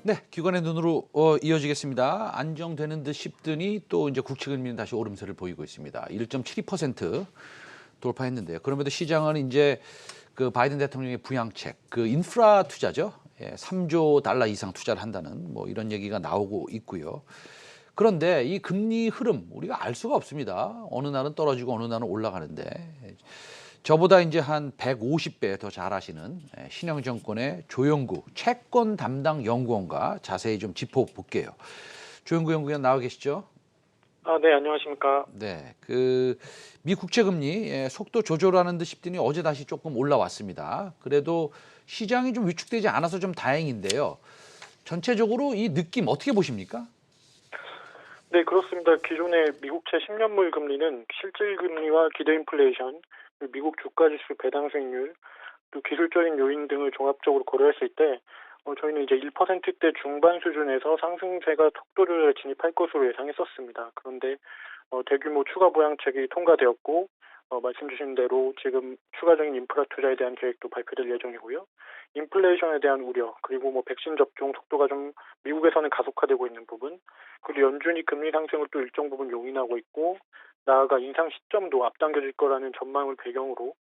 네, 기관의 눈으로 이어지겠습니다. 안정되는 듯 싶더니 또 이제 국채 금리는 다시 오름세를 보이고 있습니다. 1.72% 돌파했는데요. 그럼에도 시장은 이제 그 바이든 대통령의 부양책, 그 인프라 투자죠. 예, 3조 달러 이상 투자를 한다는 뭐 이런 얘기가 나오고 있고요. 그런데 이 금리 흐름 우리가 알 수가 없습니다. 어느 날은 떨어지고 어느 날은 올라가는데 저보다 이제 한 150배 더 잘 아시는 신영정권의 조영구 채권 담당 연구원과 자세히 좀 짚어볼게요. 조영구 연구원 나와 계시죠? 네, 안녕하십니까. 네, 그 미 국채 금리 속도 조절하는 듯 싶더니 어제 다시 조금 올라왔습니다. 그래도 시장이 좀 위축되지 않아서 좀 다행인데요. 전체적으로 이 느낌 어떻게 보십니까? 네, 그렇습니다. 기존의 미국채 10년물 금리는 실질 금리와 기대 인플레이션, 미국 주가 지수 배당 수익률, 또 기술적인 요인 등을 종합적으로 고려했을 때 저희는 이제 1%대 중반 수준에서 상승세가 속도를 진입할 것으로 예상했었습니다. 그런데 대규모 추가 부양책이 통과되었고 말씀 주신 대로 지금 추가적인 인프라 투자에 대한 계획도 발표될 예정이고요. 인플레이션에 대한 우려, 그리고 뭐 백신 접종 속도가 좀 미국에서는 가속화되고 있는 부분, 그리고 연준이 금리 상승을 또 일정 부분 용인하고 있고, 나아가 인상 시점도 앞당겨질 거라는 전망을 배경으로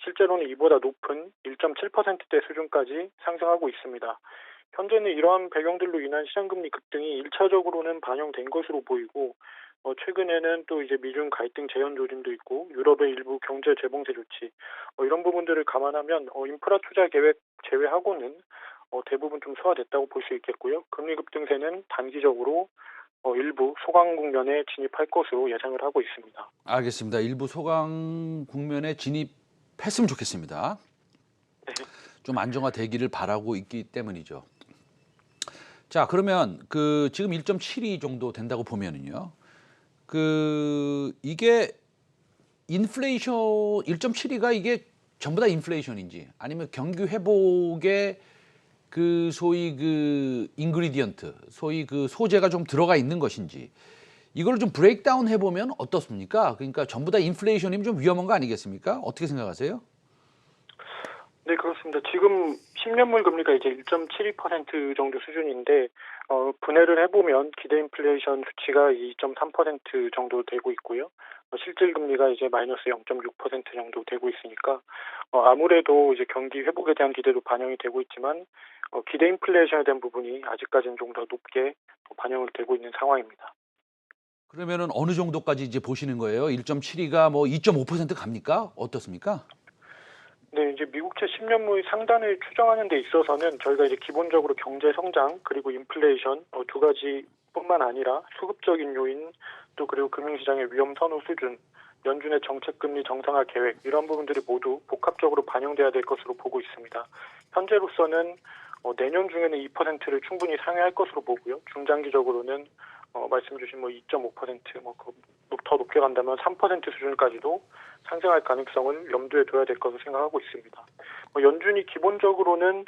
실제로는 이보다 높은 1.7%대 수준까지 상승하고 있습니다. 현재는 이러한 배경들로 인한 시장금리 급등이 1차적으로는 반영된 것으로 보이고, 최근에는 또 이제 미중 갈등 재현 조짐도 있고 유럽의 일부 경제 재봉쇄 조치 이런 부분들을 감안하면 인프라 투자 계획 제외하고는 대부분 좀 소화됐다고 볼 수 있겠고요. 금리 급등세는 단기적으로 일부 소강 국면에 진입할 것으로 예상을 하고 있습니다. 알겠습니다. 일부 소강 국면에 진입했으면 좋겠습니다. 네. 좀 안정화되기를 바라고 있기 때문이죠. 자, 그러면 그 지금 1.72 정도 된다고 보면은요. 그 이게 인플레이션 1.72가 이게 전부 다 인플레이션인지 아니면 경기 회복에 그 소위 그 인그리디언트, 소위 그 소재가 좀 들어가 있는 것인지 이걸 좀 브레이크다운 해보면 어떻습니까? 그러니까 전부 다 인플레이션이면 좀 위험한 거 아니겠습니까? 어떻게 생각하세요? 네, 그렇습니다. 지금 10년물 금리가 이제 1.72% 정도 수준인데, 분해를 해보면 기대 인플레이션 수치가 2.3% 정도 되고 있고요. 실질 금리가 이제 마이너스 0.6% 정도 되고 있으니까, 아무래도 이제 경기 회복에 대한 기대도 반영이 되고 있지만, 기대 인플레이션에 대한 부분이 아직까지는 좀 더 높게 반영을 되고 있는 상황입니다. 그러면은 어느 정도까지 이제 보시는 거예요? 1.72가 뭐 2.5% 갑니까? 어떻습니까? 네, 이제 미국채 10년물 상단을 추정하는 데 있어서는 저희가 이제 기본적으로 경제 성장 그리고 인플레이션 두 가지뿐만 아니라 수급적인 요인 또 그리고 금융시장의 위험 선호 수준, 연준의 정책 금리 정상화 계획 이런 부분들이 모두 복합적으로 반영돼야 될 것으로 보고 있습니다. 현재로서는 내년 중에는 2%를 충분히 상회할 것으로 보고요. 중장기적으로는 말씀 주신 뭐 2.5%, 더 높게 간다면 3% 수준까지도 상승할 가능성을 염두에 둬야 될 것으로 생각하고 있습니다. 연준이 기본적으로는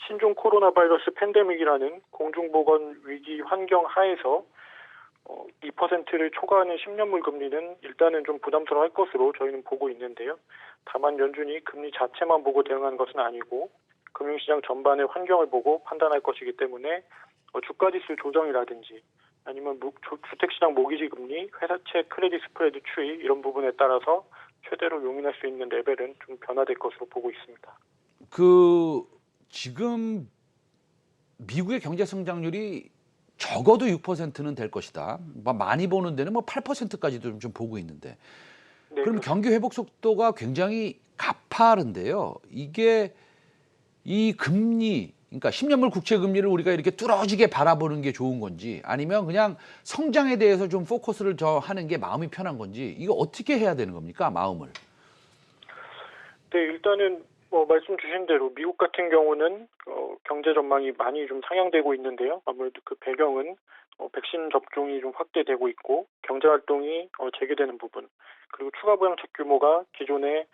신종 코로나 바이러스 팬데믹이라는 공중보건 위기 환경 하에서 2%를 초과하는 10년물 금리는 일단은 좀 부담스러워할 것으로 저희는 보고 있는데요. 다만 연준이 금리 자체만 보고 대응하는 것은 아니고 금융시장 전반의 환경을 보고 판단할 것이기 때문에 주가지수 조정이라든지 아니면 주택시장 모기지 금리, 회사채 크레딧 스프레드 추이 이런 부분에 따라서 최대로 용인할 수 있는 레벨은 좀 변화될 것으로 보고 있습니다. 그 지금 미국의 경제 성장률이 적어도 6%는 될 것이다. 많이 보는 데는 뭐 8%까지도 좀 보고 있는데. 네, 그럼 그렇습니다. 경기 회복 속도가 굉장히 가파른데요. 이게 이 금리, 그러니까 10년물 국채 금리를 우리가 이렇게 뚫어지게 바라보는 게 좋은 건지 아니면 그냥 성장에 대해서 좀 포커스를 저 하는 게 마음이 편한 건지 이거 어떻게 해야 되는 겁니까? 마음을. 네, 일단은 말씀 주신 대로 미국 같은 경우는 경제 전망이 많이 좀 상향되고 있는데요. 아무래도 그 배경은 백신 접종이 좀 확대되고 있고 경제 활동이 재개되는 부분 그리고 추가 부양책 규모가 기존에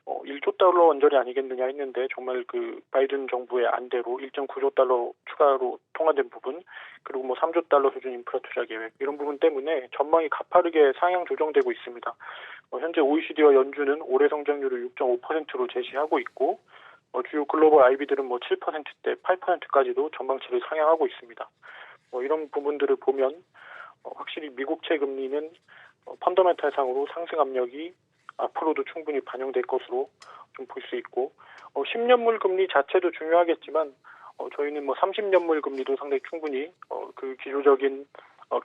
1조 달러 원전이 아니겠느냐 했는데 정말 그 바이든 정부의 안대로 1.9조 달러 추가로 통과된 부분, 그리고 뭐 3조 달러 수준 인프라 투자 계획, 이런 부분 때문에 전망이 가파르게 상향 조정되고 있습니다. 현재 OECD와 연준은 올해 성장률을 6.5%로 제시하고 있고, 주요 글로벌 IB들은 뭐 7%대, 8%까지도 전망치를 상향하고 있습니다. 이런 부분들을 보면 확실히 미국채 금리는 펀더멘탈상으로 상승 압력이 앞으로도 충분히 반영될 것으로 좀 볼 수 있고, 10년물 금리 자체도 중요하겠지만 저희는 뭐 30년물 금리도 상당히 충분히 그 기조적인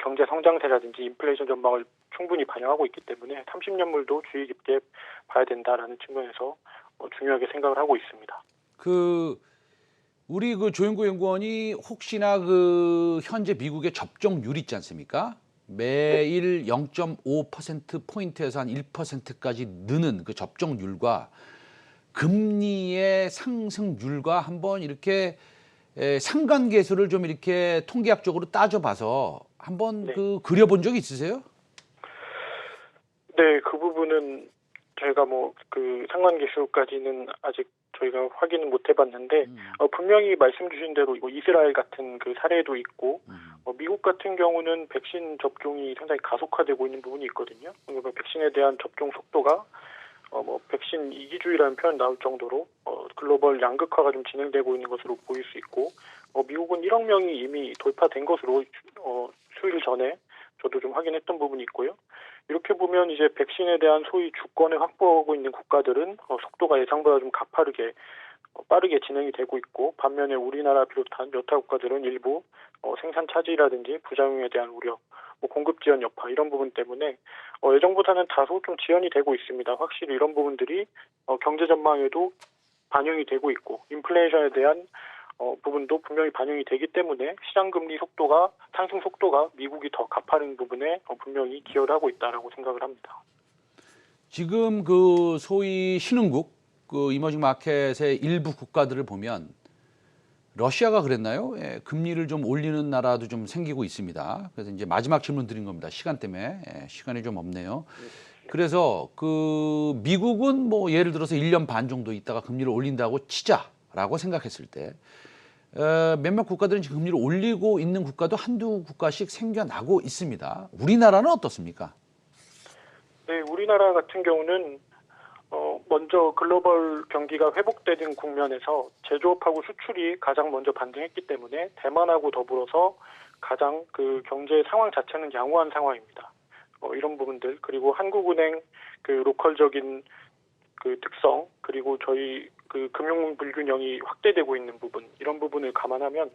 경제 성장세라든지 인플레이션 전망을 충분히 반영하고 있기 때문에 30년물도 주의 깊게 봐야 된다라는 측면에서 중요하게 생각을 하고 있습니다. 우리 그 조영구 연구원이 혹시나 그 현재 미국의 접종률 있지 않습니까? 매일 0.5%포인트에서 한 1%까지 느는 그 접종률과 금리의 상승률과 한번 이렇게 상관계수를 좀 이렇게 통계학적으로 따져봐서 한번 네. 그 그려본 적 있으세요? 네, 그 부분은 저희가 뭐 그 상관계수까지는 아직 저희가 확인은 못 해봤는데 분명히 말씀 주신 대로 이거 이스라엘 같은 그 사례도 있고 미국 같은 경우는 백신 접종이 상당히 가속화되고 있는 부분이 있거든요. 그러니까 백신에 대한 접종 속도가 뭐 백신 이기주의라는 표현 나올 정도로 글로벌 양극화가 좀 진행되고 있는 것으로 보일 수 있고, 미국은 1억 명이 이미 돌파된 것으로 수일 전에 저도 좀 확인했던 부분이 있고요. 이렇게 보면 이제 백신에 대한 소위 주권을 확보하고 있는 국가들은 속도가 예상보다 좀 가파르게 빠르게 진행이 되고 있고, 반면에 우리나라 비롯한 여타 국가들은 일부 생산 차질이라든지 부작용에 대한 우려, 공급 지연 여파, 이런 부분 때문에 예정보다는 다소 좀 지연이 되고 있습니다. 확실히 이런 부분들이 경제 전망에도 반영이 되고 있고, 인플레이션에 대한 부분도 분명히 반영이 되기 때문에 시장 금리 속도가 상승 속도가 미국이 더 가파른 부분에 분명히 기여를 하고 있다라고 생각을 합니다. 지금 그 소위 신흥국, 그 이머징 마켓의 일부 국가들을 보면 러시아가 그랬나요? 예, 금리를 좀 올리는 나라도 좀 생기고 있습니다. 그래서 이제 마지막 질문 드린 겁니다. 시간 때문에. 시간이 좀 없네요. 그래서 그 미국은 뭐 예를 들어서 1년 반 정도 있다가 금리를 올린다고 치자라고 생각했을 때 몇몇 국가들은 지금 금리를 올리고 있는 국가도 한두 국가씩 생겨나고 있습니다. 우리나라는 어떻습니까? 네, 우리나라 같은 경우는 먼저 글로벌 경기가 회복되는 국면에서 제조업하고 수출이 가장 먼저 반등했기 때문에 대만하고 더불어서 가장 그 경제 상황 자체는 양호한 상황입니다. 이런 부분들, 그리고 한국은행 그 로컬적인 그 특성, 그리고 저희 그 금융 불균형이 확대되고 있는 부분, 이런 부분을 감안하면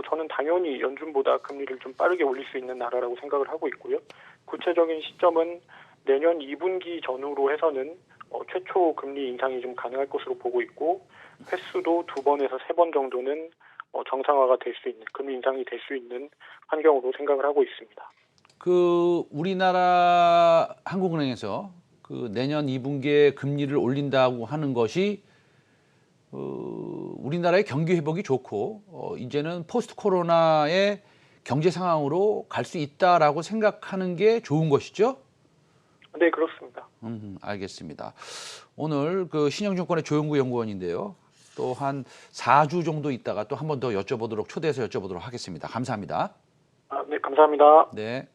저는 당연히 연준보다 금리를 좀 빠르게 올릴 수 있는 나라라고 생각을 하고 있고요. 구체적인 시점은 내년 2분기 전후로 해서는 최초 금리 인상이 좀 가능할 것으로 보고 있고, 횟수도 2번에서 3번 정도는 정상화가 될 수 있는, 금리 인상이 될 수 있는 환경으로 생각을 하고 있습니다. 그 우리나라 한국은행에서 그 내년 2분기에 금리를 올린다고 하는 것이 우리나라의 경기 회복이 좋고 이제는 포스트 코로나의 경제 상황으로 갈 수 있다라고 생각하는 게 좋은 것이죠? 네, 그렇습니다. 알겠습니다. 오늘 그 신영증권의 조영구 연구원인데요. 또 한 4주 정도 있다가 또 한 번 더 여쭤보도록 초대해서 여쭤보도록 하겠습니다. 감사합니다. 네, 감사합니다. 네.